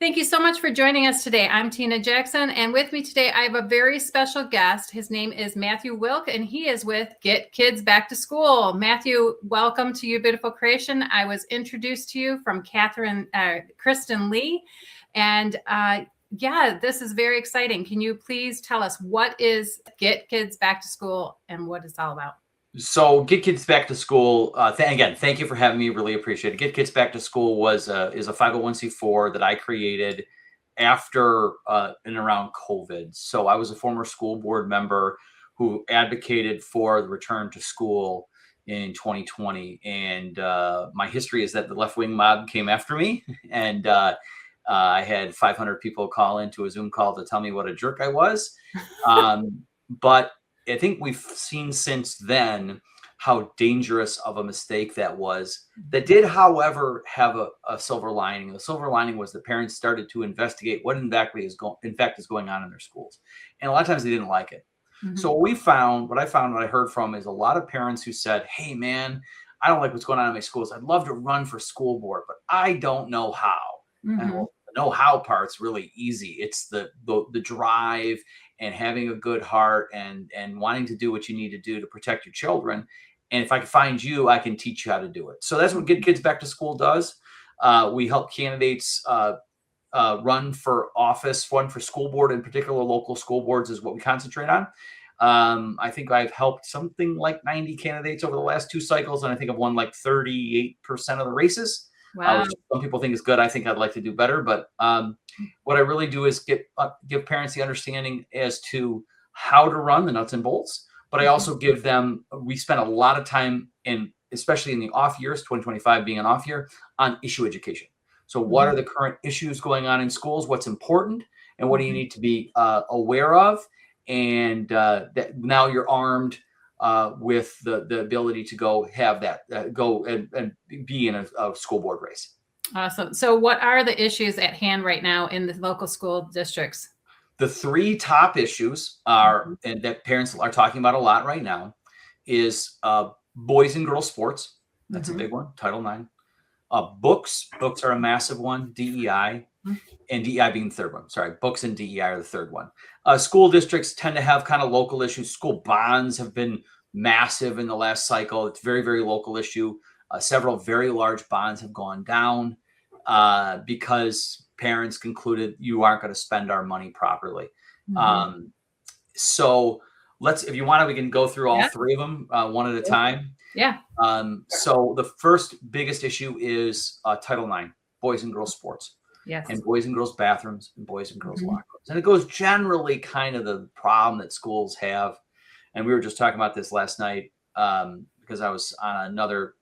Thank you so much for joining us today. I'm Tina Jackson, and with me today, I have a very special guest. His name is Matthew Wilk, and he is with Get Kids Back to School. Matthew, welcome to You Beautiful Creation. I was introduced to you from Kristen Lee, and yeah, this is very exciting. Can you please tell us what is Get Kids Back to School and what it's all about? So Get Kids Back to School, again, thank you for having me. Really appreciate it. Get Kids Back to School is a 501c4 that I created after and around COVID. So I was a former school board member who advocated for the return to school in 2020. And my history is that the left-wing mob came after me, and I had 500 people call into a Zoom call to tell me what a jerk I was. But I think we've seen since then how dangerous of a mistake that was. That did, however, have a silver lining. The silver lining was that parents started to investigate what in fact is going on in their schools. And a lot of times they didn't like it. Mm-hmm. So what I heard from is a lot of parents who said, hey, man, I don't like what's going on in my schools. I'd love to run for school board, but I don't know how. Mm-hmm. And well, the know-how part's really easy. It's the drive and having a good heart and wanting to do what you need to do to protect your children. And if I can find you, I can teach you how to do it. So that's what Get Kids Back to School does. We help candidates run for office. One for school board, in particular, local school boards is what we concentrate on. I think I've helped something like 90 candidates over the last 2 cycles, and I think I've won like 38% of the races. Wow. Some people think it's good. I think I'd like to do better. But what I really do is give parents the understanding as to how to run the nuts and bolts. But I also give them, we spend a lot of time especially in the off years, 2025 being an off year, on issue education. So what are the current issues going on in schools? What's important? And what do you need to be aware of? And that now you're armed with the ability to go have that, go and be in a school board race. Awesome. So what are the issues at hand right now in the local school districts? The 3 top issues are, and that parents are talking about a lot right now, is boys and girls sports. That's a big one. Title IX. Books are a massive one. DEI. And DEI being the third one. Sorry, books and DEI are the third one. School districts tend to have kind of local issues. School bonds have been massive in the last cycle. It's very, very local issue. Several very large bonds have gone down because parents concluded you aren't going to spend our money properly. So if you want, we can go through all 3 of them one at a time. Yeah. So the first biggest issue is Title IX, boys and girls sports. Yes. And boys and girls bathrooms and boys and girls locker rooms. And it goes generally kind of the problem that schools have. And we were just talking about this last night because I was on another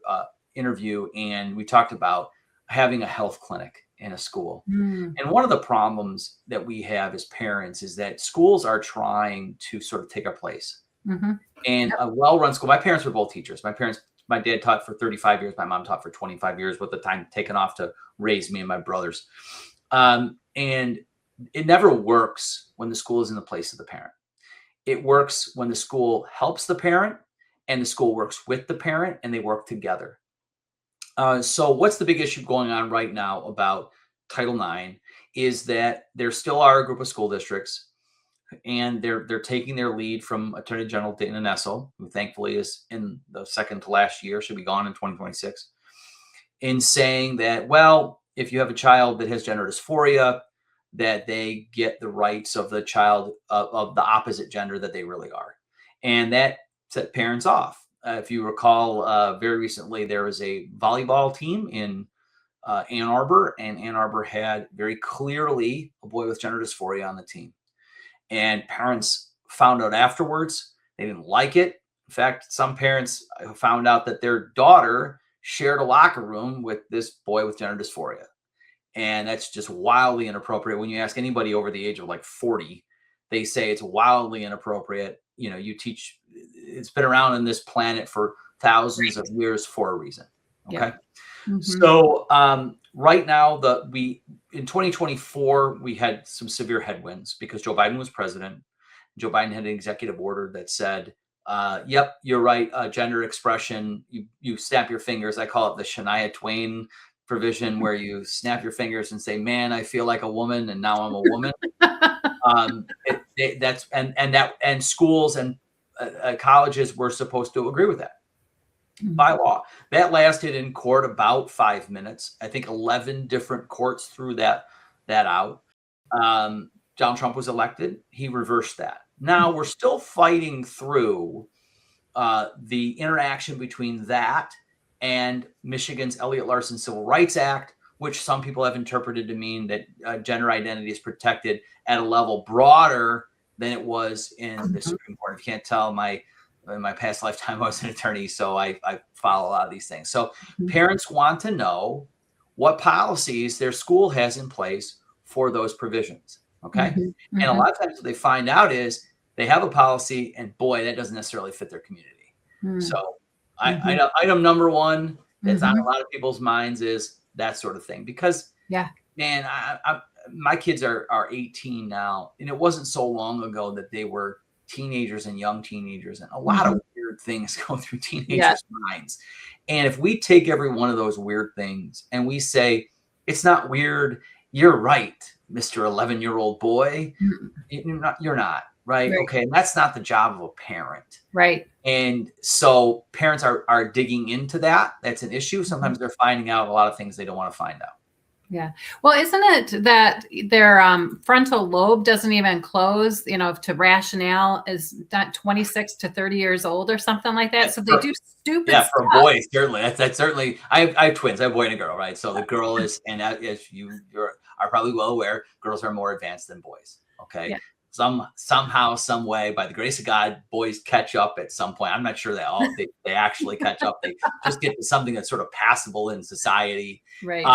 interview, and we talked about having a health clinic in a school. And one of the problems that we have as parents is that schools are trying to sort of take our place. And a well-run school, my parents were both teachers. My dad taught for 35 years. My mom taught for 25 years, with the time taken off to raise me and my brothers. And it never works when the school is in the place of the parent. It works when the school helps the parent and the school works with the parent and they work together. So what's the big issue going on right now about Title IX is that there still are a group of school districts, and they're taking their lead from Attorney General Dana Nessel, who thankfully is in the second to last year, should be gone in 2026, in saying that, well, if you have a child that has gender dysphoria, that they get the rights of the child of the opposite gender that they really are. And that set parents off. If you recall, very recently, there was a volleyball team in Ann Arbor, and Ann Arbor had very clearly a boy with gender dysphoria on the team. And parents found out afterwards. They didn't like it. In fact, some parents found out that their daughter shared a locker room with this boy with gender dysphoria. And that's just wildly inappropriate. When you ask anybody over the age of like 40, they say it's wildly inappropriate. You know, it's been around on this planet for thousands of years for a reason. Okay. Yep. So right now, in 2024, we had some severe headwinds because Joe Biden was president. Joe Biden had an executive order that said, yep, you're right. Gender expression, you snap your fingers. I call it the Shania Twain provision where you snap your fingers and say, man, I feel like a woman and now I'm a woman. And schools and colleges were supposed to agree with that by law. That lasted in court about 5 minutes. I think 11 different courts threw that out. Donald Trump was elected. He reversed that. Now we're still fighting through the interaction between that and Michigan's Elliott Larson Civil Rights Act, which some people have interpreted to mean that gender identity is protected at a level broader than it was in the Supreme Court. If you can't tell, in my past lifetime, I was an attorney, so I follow a lot of these things. So parents want to know what policies their school has in place for those provisions. Okay. And a lot of times what they find out is they have a policy and boy, that doesn't necessarily fit their community. So item number one that's on a lot of people's minds is that sort of thing, because man, my kids are 18 now, and it wasn't so long ago that they were teenagers and young teenagers, and a lot of weird things go through teenagers' minds. And if we take every one of those weird things and we say, it's not weird, you're right, Mr. 11-year-old boy, you're not. Right. Okay. And that's not the job of a parent. Right. And so parents are digging into that. That's an issue. Sometimes they're finding out a lot of things they don't want to find out. Yeah. Well, isn't it that their frontal lobe doesn't even close, to rationale is not 26 to 30 years old or something like that. So they do stupid stuff. For boys, certainly. That's certainly, I have twins. I have a boy and a girl, right? So the girl is, and as you are probably well aware, girls are more advanced than boys. Okay. Yeah. Somehow, some way, by the grace of God, boys catch up at some point. I'm not sure they actually catch up. They just get to something that's sort of passable in society. Right.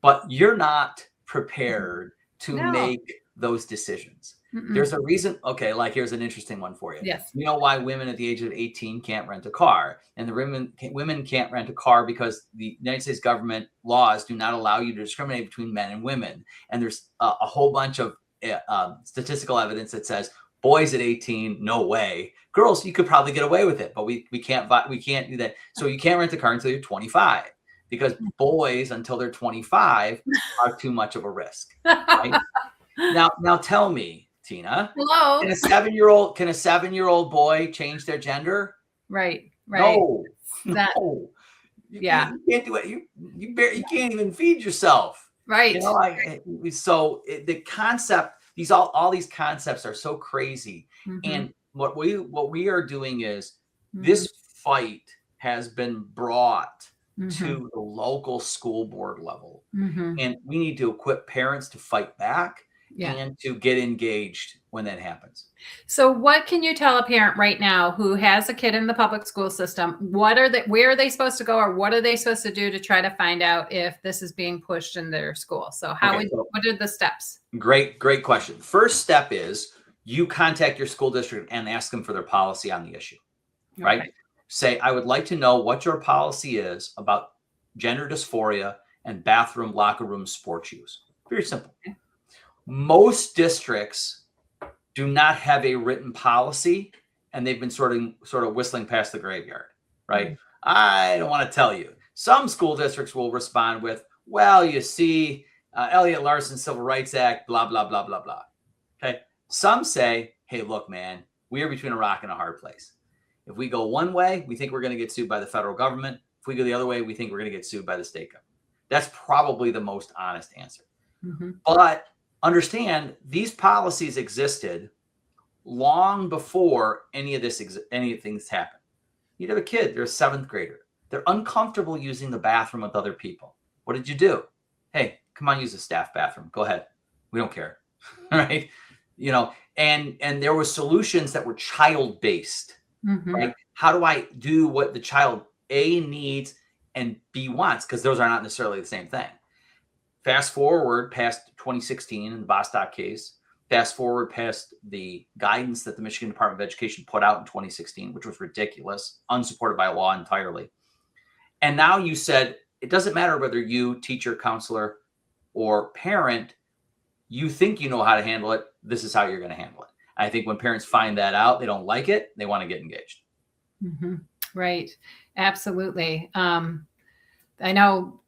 But you're not prepared to make those decisions. There's a reason. Okay, like here's an interesting one for you. Yes. You know why women at the age of 18 can't rent a car? And the women can't rent a car because the United States government laws do not allow you to discriminate between men and women. And there's a whole bunch of statistical evidence that says boys at 18, no way. Girls, you could probably get away with it, but we can't do that. So you can't rent a car until you're 25, because boys until they're 25 are too much of a risk. Right? Now tell me, Tina. Hello. Can a 7-year-old boy change their gender? Right. No. No. You can't do it. You can't even feed yourself. Right. So the concept, all these concepts are so crazy. And what we are doing is this fight has been brought to the local school board level, and we need to equip parents to fight back and to get engaged when that happens. So what can you tell a parent right now who has a kid in the public school system? Where are they supposed to go, or what are they supposed to do to try to find out if this is being pushed in their school? So what are the steps? Great question. First step is you contact your school district and ask them for their policy on the issue, right? Okay. Say, I would like to know what your policy is about gender dysphoria and bathroom, locker room, sports use. Very simple. Okay. Most districts do not have a written policy, and they've been sort of whistling past the graveyard, right? I don't want to tell you. Some school districts will respond with, well, you see, Elliott Larson Civil Rights Act, blah, blah, blah, blah, blah. Okay. Some say, hey, look, man, we are between a rock and a hard place. If we go one way, we think we're going to get sued by the federal government. If we go the other way, we think we're going to get sued by the state government. That's probably the most honest answer. But understand, these policies existed long before any of things happened. You'd have a kid, they're a 7th grader. They're uncomfortable using the bathroom with other people. What did you do? Hey, come on, use the staff bathroom. Go ahead. We don't care. Right? And there were solutions that were child-based. Right? How do I do what the child A needs and B wants? Because those are not necessarily the same thing. Fast forward past 2016 in the Bostock case, fast forward past the guidance that the Michigan Department of Education put out in 2016, which was ridiculous, unsupported by law entirely. And now you said, it doesn't matter whether you, teacher, counselor, or parent, you think you know how to handle it. This is how you're going to handle it. I think when parents find that out, they don't like it. They want to get engaged. Right. Absolutely. I know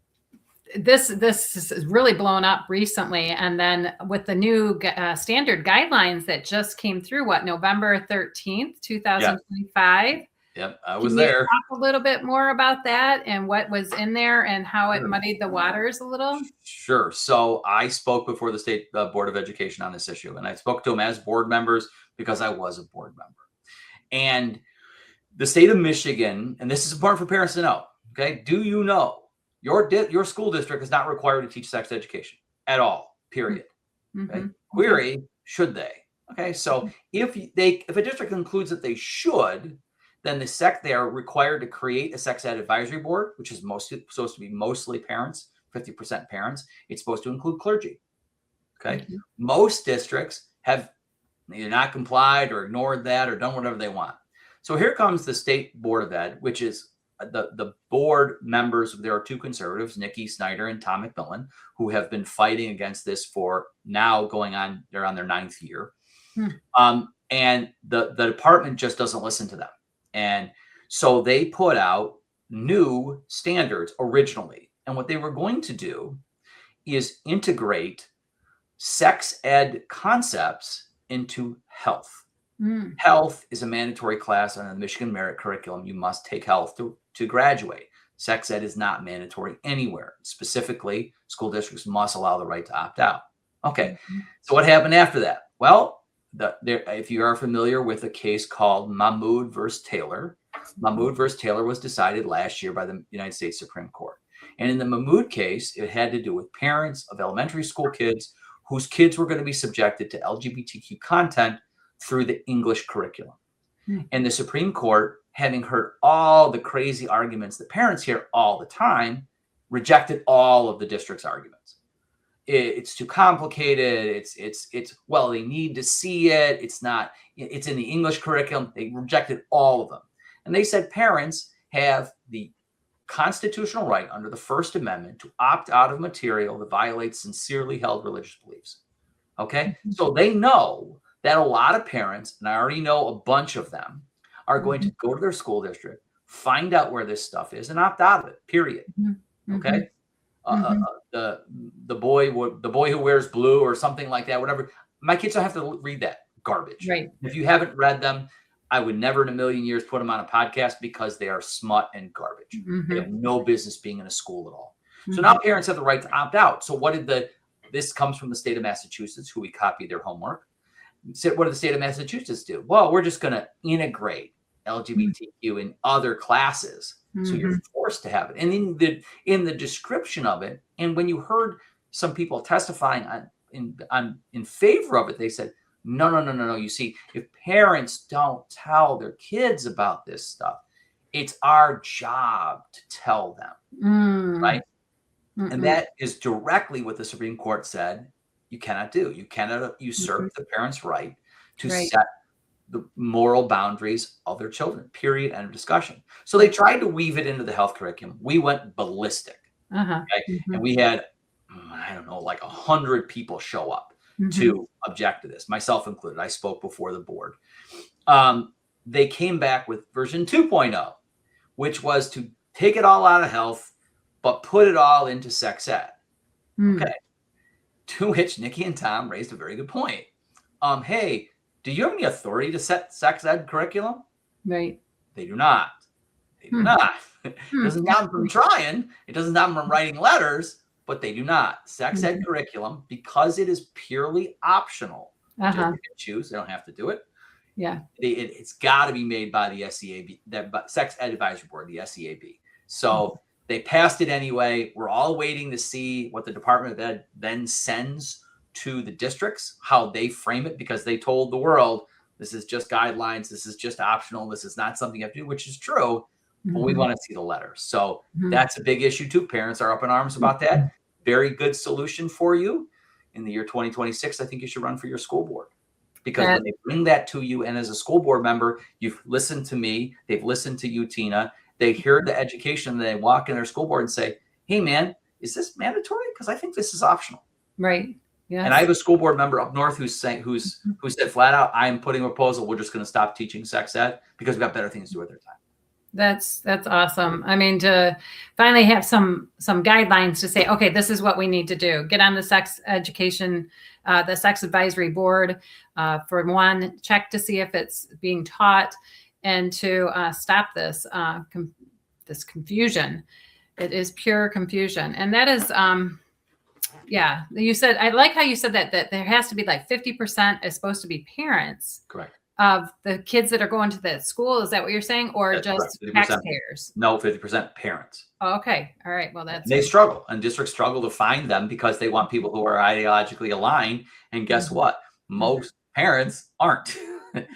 this is really blown up recently. And then with the new standard guidelines that just came through, November 13th, 2025. Yep, I was Can you there. talk a little bit more about that and what was in there and how it muddied the waters a little? Sure. So I spoke before the State Board of Education on this issue, and I spoke to them as board members because I was a board member. And the state of Michigan, and this is important for parents to know, okay, do you know your school district is not required to teach sex education at all, period. Okay? Query, should they? Okay, so if a district concludes that they should, then they are required to create a sex ed advisory board, which is supposed to be mostly parents, 50% parents. It's supposed to include clergy. Okay. Most districts have either not complied or ignored that or done whatever they want. So here comes the State Board of Ed, which is the board members. There are two conservatives, Nikki Snyder and Tom McMillan, who have been fighting against this for now they're on their 9th year. And the department just doesn't listen to them. And so they put out new standards originally. And what they were going to do is integrate sex ed concepts into health. Health is a mandatory class on the Michigan merit curriculum. You must take health to graduate. Sex ed is not mandatory anywhere. Specifically, school districts must allow the right to opt out. Okay. So what happened after that? Well, if you are familiar with a case called Mahmoud versus Taylor, Mahmoud versus Taylor was decided last year by the United States Supreme Court. And in the Mahmoud case, it had to do with parents of elementary school kids whose kids were going to be subjected to LGBTQ content through the English curriculum. And the Supreme Court, having heard all the crazy arguments that parents hear all the time, rejected all of the district's arguments. It's too complicated. It's well, they need to see it. It's in the English curriculum. They rejected all of them. And they said parents have the constitutional right under the First Amendment to opt out of material that violates sincerely held religious beliefs. Okay. So they know that a lot of parents, and I already know a bunch of them, are going to go to their school district, find out where this stuff is, and opt out of it, period. Okay. The boy who wears blue or something like that, whatever. My kids don't have to read that garbage. Right. If you haven't read them, I would never in a million years put them on a podcast because they are smut and garbage. They have no business being in a school at all. So now parents have the right to opt out. So this comes from the state of Massachusetts, who we copied their homework. So what did the state of Massachusetts do? Well, we're just going to integrate LGBTQ in other classes. So you're forced to have it. And in the description of it, and when you heard some people testifying in favor of it, they said, no. You see, if parents don't tell their kids about this stuff, it's our job to tell them, right? And that is directly what the Supreme Court said you cannot do. You cannot usurp the parents' right to set the moral boundaries of their children, period, end of discussion. So they tried to weave it into the health curriculum. We went ballistic. Okay? And we had, I don't know, like 100 people show up to object to this, myself included. I spoke before the board. They came back with version 2.0, which was to take it all out of health, but put it all into sex ed. Okay. To which Nikki and Tom raised a very good point. Hey, do you have any authority to set sex ed curriculum? Right. They do not. They do not. It doesn't stop them from trying. It doesn't stop them from writing letters, but they do not. Sex ed curriculum, because it is purely optional. They can choose. They don't have to do it. Yeah. It's got to be made by the SEAB, the Sex Ed Advisory Board, the SEAB. So they passed it anyway. We're all waiting to see what the Department of Ed then sends to the districts, how they frame it, because they told the world, this is just guidelines. This is just optional. This is not something you have to do, which is true. But we want to see the letter. So that's a big issue too. Parents are up in arms about that. Very good solution for you. In the year 2026, I think you should run for your school board. Because when they bring that to you, and as a school board member, you've listened to me, they've listened to you, Tina, they hear the education, and they walk in their school board and say, hey, man, is this mandatory? Because I think this is optional. Right. Yeah. And I have a school board member up north who said flat out, I am putting a proposal, we're just going to stop teaching sex ed because we've got better things to do with their time. That's awesome. I mean, to finally have some guidelines to say, okay, this is what we need to do. Get on the sex education, the sex advisory board, for one, check to see if it's being taught, and to stop this this confusion. It is pure confusion, and that is, yeah. You said, I like how you said that there has to be like 50% is supposed to be parents. Correct. Of the kids that are going to that school. Is that what you're saying? Or That's just correct. 50%. taxpayers? No, 50% parents. Oh, okay. All right. Well, that's. They struggle, and districts struggle to find them because they want people who are ideologically aligned. And guess what? Most parents aren't.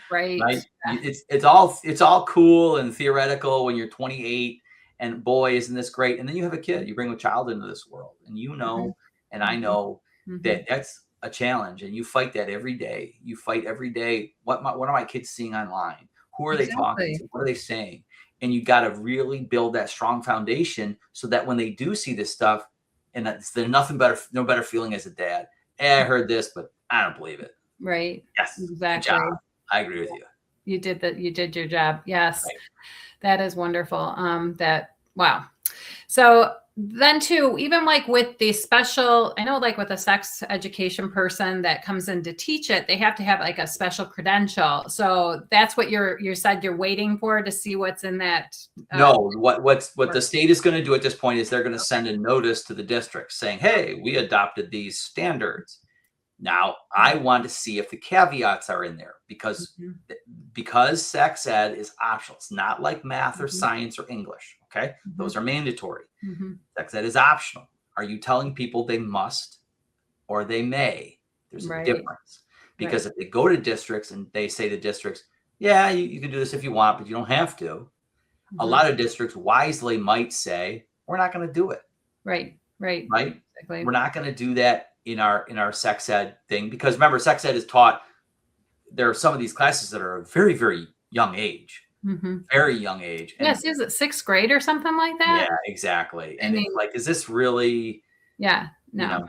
Right. Right? Yeah. It's all cool and theoretical when you're 28 and boy, isn't this great? And then you have a kid, you bring a child into this world, and you know, and I know that that's a challenge, and you fight that every day. You fight every day. What are my kids seeing online? Who are they talking to? What are they saying? And you got to really build that strong foundation so that when they do see this stuff, and there's no better feeling as a dad. I heard this, but I don't believe it. Right. Yes. Exactly. I agree with you. You did that. You did your job. Yes. Right. That is wonderful. Wow. So then too, even like with the special, I know like with a sex education person that comes in to teach it, they have to have like a special credential. So that's what you said you're waiting for to see what's in that. No, what the state is going to do at this point is they're going to send a notice to the district saying, hey, we adopted these standards. Now, I want to see if the caveats are in there because sex ed is optional. It's not like math or science or English. Okay. Those are mandatory. Sex ed is optional. Are you telling people they must or they may? There's a difference because if they go to districts and they say to districts, yeah, you can do this if you want, but you don't have to. A lot of districts wisely might say, we're not going to do it. Right. Exactly. We're not going to do that in our sex ed thing because remember, sex ed is taught. There are some of these classes that are a very, very young age. Very young age. And yes, is it 6th grade or something like that? Yeah, exactly. And it's like, is this really? Yeah, no.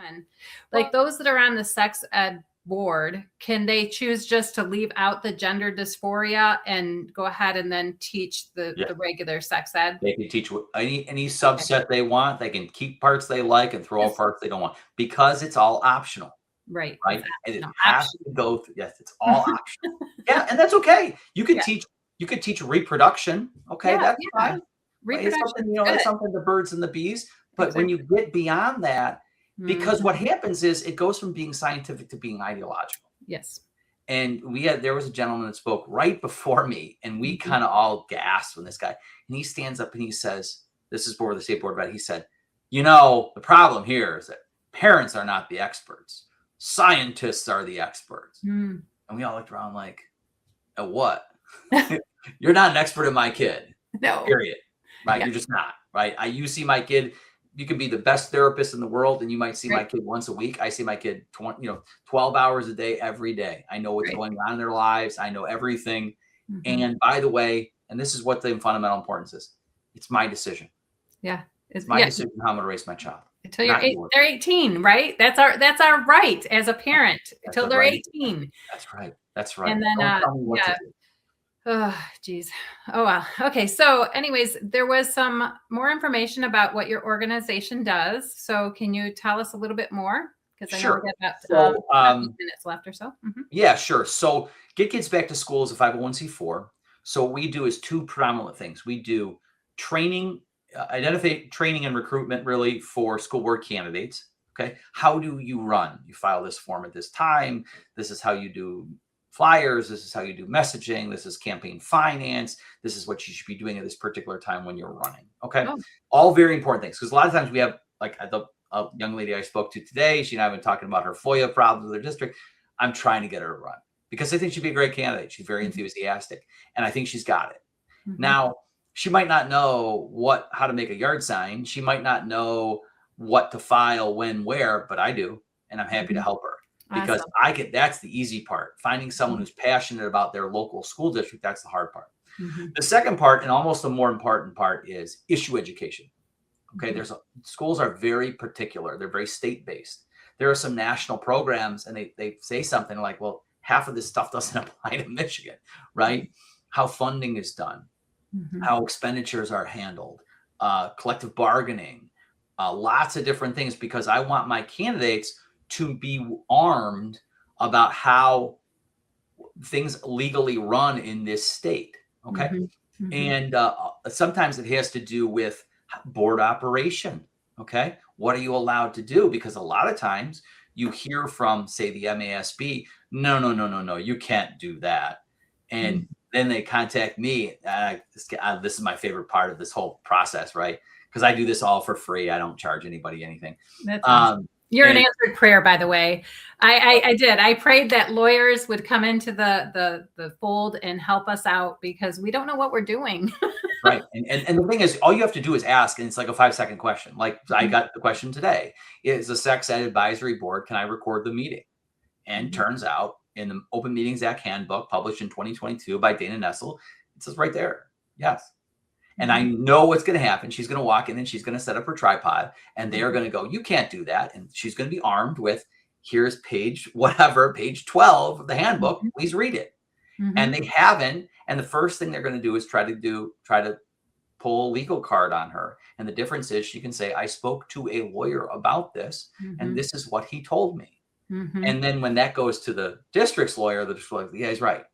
Like those that are on the sex ed board, can they choose just to leave out the gender dysphoria and go ahead and then teach the regular sex ed? They can teach any subset they want. They can keep parts they like and throw out parts they don't want because it's all optional. Right. And it has to go through. Yes, it's all optional. Yeah, and that's okay. You could teach. You could teach reproduction. Okay, that's fine. Reproduction, it's something the birds and the bees. But when you get beyond that, because what happens is it goes from being scientific to being ideological. Yes. And there was a gentleman that spoke right before me, and we kind of all gasped when this guy, and he stands up and he says, this is before the state board, but he said, the problem here is that parents are not the experts. Scientists are the experts. And we all looked around like, at what? You're not an expert in my kid. No. Period. Right? Yeah. You're just not. Right? You see my kid. You could be the best therapist in the world, and you might see my kid once a week. I see my kid 12 hours a day, every day. I know what's going on in their lives. I know everything. And by the way, and this is what the fundamental importance is. It's my decision. Yeah. It's my decision how I'm going to raise my child. Until they're 18, right? That's our right as a parent until they're 18. That's right. And then oh, geez. Oh, wow. Okay. So anyways, there was some more information about what your organization does. So can you tell us a little bit more? Because I know we got about minutes left or so. Yeah, sure. So Get Kids Back to School is a 501c4. So what we do is two predominant things. We do training, identify training and recruitment really for school board candidates. Okay. How do you run? You file this form at this time. This is how you do flyers. This is how you do messaging. This is campaign finance. This is what you should be doing at this particular time when you're running. Okay. All very important things. Because a lot of times we have, like a young lady I spoke to today, she and I have been talking about her FOIA problems with her district. I'm trying to get her to run because I think she'd be a great candidate. She's very enthusiastic and I think she's got it. Now, she might not know how to make a yard sign. She might not know what to file, when, where, but I do. And I'm happy to help her. Because that's the easy part. Finding someone who's passionate about their local school district, that's the hard part. The second part, and almost the more important part, is issue education. Okay, schools are very particular. They're very state-based. There are some national programs, and they say something like, well, half of this stuff doesn't apply to Michigan, right? How funding is done, how expenditures are handled, collective bargaining, lots of different things, because I want my candidates to be armed about how things legally run in this state. Okay. And sometimes it has to do with board operation. Okay. What are you allowed to do? Because a lot of times you hear from, say, the MASB, no, you can't do that. And then they contact me. This is my favorite part of this whole process, right? Because I do this all for free. I don't charge anybody anything. That's awesome. You're an answered prayer, by the way. I did. I prayed that lawyers would come into the fold and help us out, because we don't know what we're doing. Right. And the thing is, all you have to do is ask, and it's like a 5-second question. Like I got the question today: is the Sex Ed Advisory Board, can I record the meeting? And turns out, in the Open Meetings Act handbook published in 2022 by Dana Nessel, it says right there, yes. And I know what's going to happen. She's going to walk in and she's going to set up her tripod, and they are going to go, you can't do that. And she's going to be armed with, here's page 12 of the handbook. Please read it. And they haven't. And the first thing they're going to do is try to pull a legal card on her. And the difference is she can say, I spoke to a lawyer about this, and this is what he told me. And then when that goes to the district's lawyer, the district's like, yeah, he's right.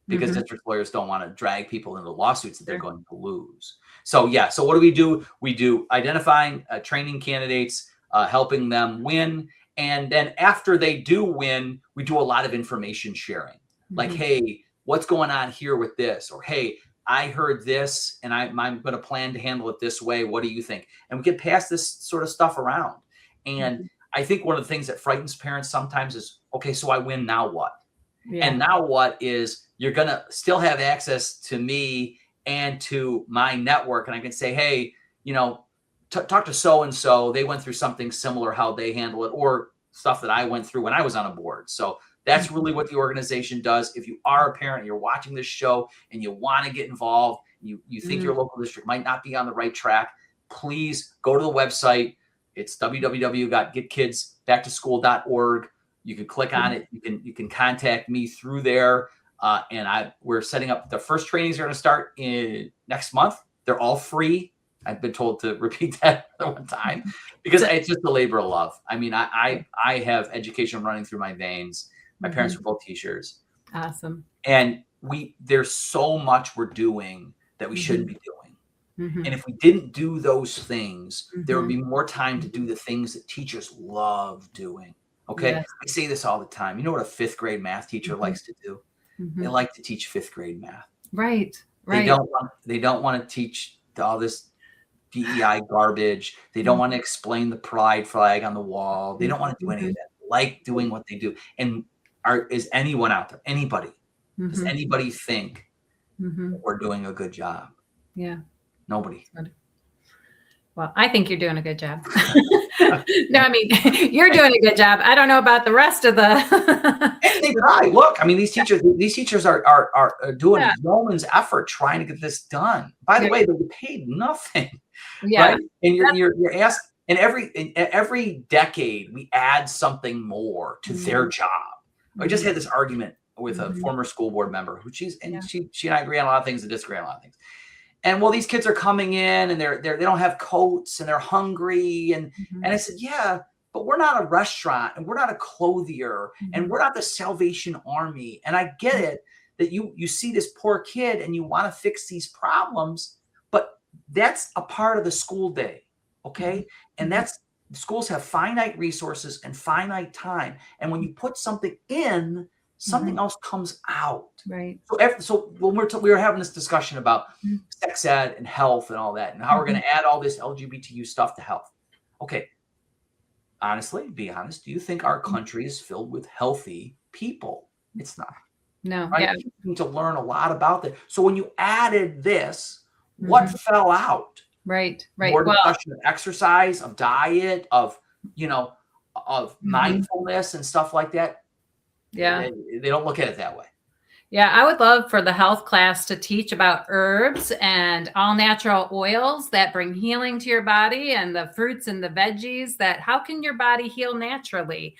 Because district lawyers don't want to drag people into lawsuits that they're going to lose. So yeah, so what do? We do identifying, training candidates, helping them win. And then after they do win, we do a lot of information sharing. Like, hey, what's going on here with this? Or, hey, I heard this and I'm going to plan to handle it this way. What do you think? And we get past this sort of stuff around. And I think one of the things that frightens parents sometimes is, okay, so I win, now what? And now what is, you're going to still have access to me and to my network. And I can say, hey, talk to so-and-so. They went through something similar, how they handle it, or stuff that I went through when I was on a board. So that's really what the organization does. If you are a parent, you're watching this show and you want to get involved, you think your local district might not be on the right track, please go to the website. It's www.getkidsbacktoschool.org. You can click on it. You can contact me through there. And we're setting up, the first trainings are going to start in next month. They're all free. I've been told to repeat that one time because it's just a labor of love. I mean, I have education running through my veins. My parents were both teachers. Awesome. And there's so much we're doing that we shouldn't be doing. And if we didn't do those things, there would be more time to do the things that teachers love doing. Okay. Yes. I say this all the time. You know what a 5th grade math teacher likes to do? They like to teach 5th grade math. Right. They don't want to teach all this DEI garbage. They don't want to explain the pride flag on the wall. They don't want to do any of that. They like doing what they do. And is anyone out there? Anybody? Does anybody think that we're doing a good job? Yeah. Nobody. Well, I think you're doing a good job. No, I mean, you're doing a good job. I don't know about the rest of the. And they try. Look, I mean, these teachers are doing yeoman's effort trying to get this done. By the way, they get paid nothing. Yeah. Right? And you're asked, and every decade we add something more to their job. I just had this argument with a former school board member who she and I agree on a lot of things and disagree on a lot of things. And well, these kids are coming in and they don't have coats and they're hungry. And I said, yeah, but we're not a restaurant and we're not a clothier and we're not the Salvation Army. And I get it that you see this poor kid and you want to fix these problems, but that's a part of the school day. Okay. And schools have finite resources and finite time. And when you put something in, something else comes out. Right. So when we were having this discussion about sex ed and health and all that, and how we're going to add all this LGBTQ stuff to health. Okay. Honestly, be honest. Do you think our country is filled with healthy people? It's not. No. Right? Yeah. You need to learn a lot about that. So when you added this, what fell out? Right. More discussion of exercise, of diet, of mindfulness and stuff like that. Yeah. They don't look at it that way. Yeah. I would love for the health class to teach about herbs and all natural oils that bring healing to your body, and the fruits and the veggies how can your body heal naturally?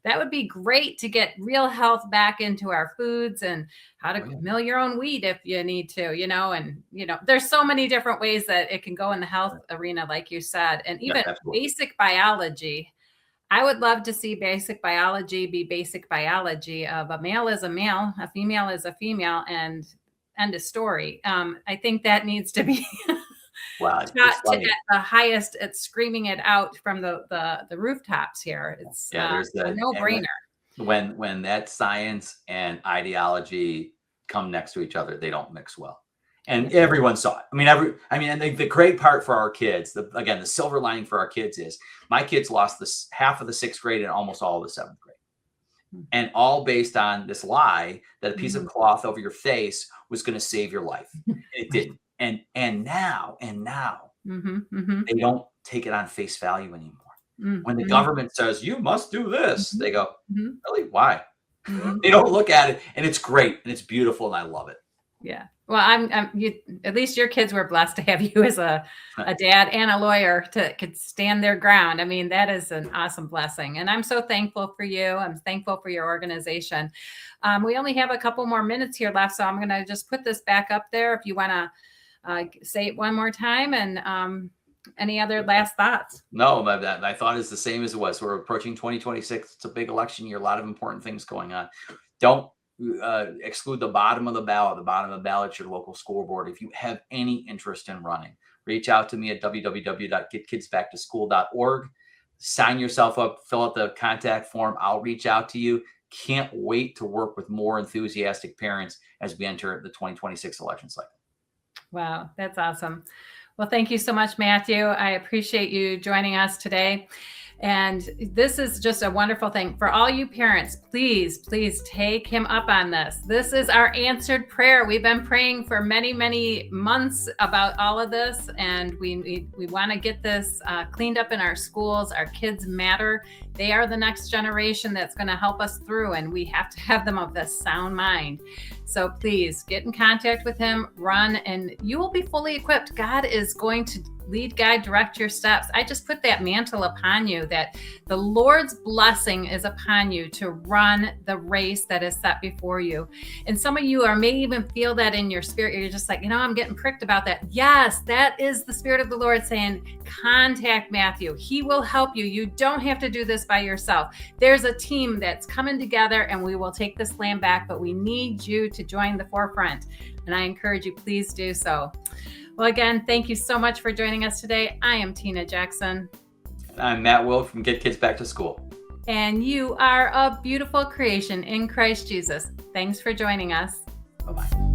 that would be great to get real health back into our foods, and how to mill your own wheat if you need to, and there's so many different ways that it can go in the health arena, like you said, and even basic biology. I would love to see basic biology be basic biology of a male is a male, a female is a female, and end of story. I think that needs to be taught at the highest, at screaming it out from the rooftops here. It's there's a no-brainer. When that science and ideology come next to each other, they don't mix well. And everyone saw it. And the great part for our kids, the silver lining for our kids is my kids lost half of the 6th grade and almost all of the 7th grade. And all based on this lie that a piece of cloth over your face was going to save your life. It didn't. And now they don't take it on face value anymore. When the government says, you must do this, they go, really? Why? They don't look at it, and it's great, and it's beautiful, and I love it. Yeah. Well, at least your kids were blessed to have you as a dad and a lawyer could stand their ground. I mean, that is an awesome blessing. And I'm so thankful for you. I'm thankful for your organization. We only have a couple more minutes here left, so I'm going to just put this back up there if you want to say it one more time. And any other last thoughts? No, my thought is the same as it was. We're approaching 2026. It's a big election year, a lot of important things going on. Don't exclude the bottom of the ballot. The bottom of the ballot is your local school board. If you have any interest in running, reach out to me at www.getkidsbacktoschool.org. Sign yourself up, fill out the contact form. I'll reach out to you. Can't wait to work with more enthusiastic parents as we enter the 2026 election cycle. Wow, that's awesome. Well, thank you so much, Matthew. I appreciate you joining us today. And this is just a wonderful thing for all you parents. Please take him up on this. This is our answered prayer. We've been praying for many, many months about all of this, and we want to get this cleaned up in our schools. Our kids matter. They are the next generation that's going to help us through, and we have to have them of this sound mind. So please get in contact with him, run, and you will be fully equipped. God is going to lead, guide, direct your steps. I just put that mantle upon you, that the Lord's blessing is upon you to run the race that is set before you. And some of you may even feel that in your spirit. You're just like, I'm getting pricked about that. Yes, that is the Spirit of the Lord saying, contact Matthew. He will help you. You don't have to do this by yourself. There's a team that's coming together, and we will take this land back, but we need you to join the forefront. And I encourage you, please do so. Well, again, thank you so much for joining us today. I am Tina Jackson. I'm Matt Wilk from Get Kids Back to School. And you are a beautiful creation in Christ Jesus. Thanks for joining us. Bye-bye.